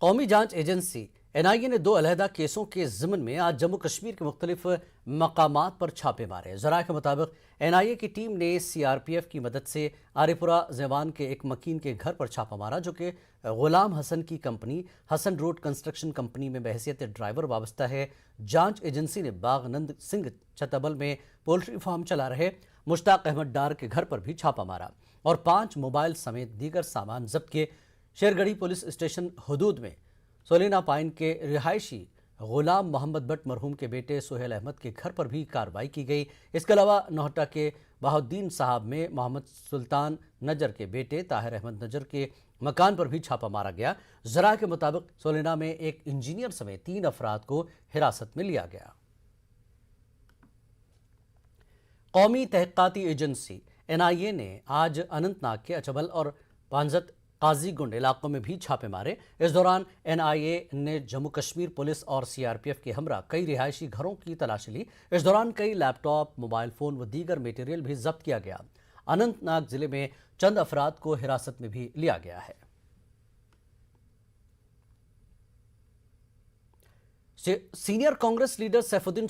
قومی جانچ agency NIA نے 2 علیحدہ کیسوں کے ضمن میں آج جموں کشمیر کے مختلف مقامات پر چھاپے مارے۔ ذرائع کے مطابق NIA کی ٹیم نے CRPF کی مدد سے آری پورہ زیوان کے ایک مکین کے گھر پر چھاپا مارا، جو کہ غلام حسن کی کمپنی حسن روڈ کنسٹرکشن کمپنی میں بحیثیت ڈرائیور وابستہ ہے۔ جانچ ایجنسی نے باغ نند سنگھ چتبل میں پولٹری فارم چلا رہے مشتاق احمد ڈار کے گھر پر بھی چھاپا مارا اور 5 موبائل سمیت دیگر سامان ضبط کیے۔ شیرگڑھی پولیس اسٹیشن حدود میں سولینا پائن کے رہائشی غلام محمد بٹ مرحوم کے بیٹے سہیل احمد کے گھر پر بھی کارروائی کی گئی۔ اس کے علاوہ نوہٹا کے بہاؤالدین صاحب میں محمد سلطان نجر کے بیٹے طاہر احمد نجر کے مکان پر بھی چھاپا مارا گیا۔ ذرائع کے مطابق سولینا میں ایک انجینئر سمیت 3 افراد کو حراست میں لیا گیا۔ قومی تحقیقاتی ایجنسی NIA نے آج اننت ناگ کے اچبل اور پانزت قاضی گنڈ علاقوں میں بھی چھاپے مارے۔ اس دوران NIA نے جموں کشمیر پولیس اور CRPF کے ہمراہ کئی رہائشی گھروں کی تلاشی لی۔ اس دوران کئی لیپ ٹاپ، موبائل فون و دیگر میٹیریل بھی ضبط کیا گیا۔ اننت ناگ ضلع میں چند افراد کو حراست میں بھی لیا گیا ہے۔ سینئر کانگریس لیڈر سیف الدین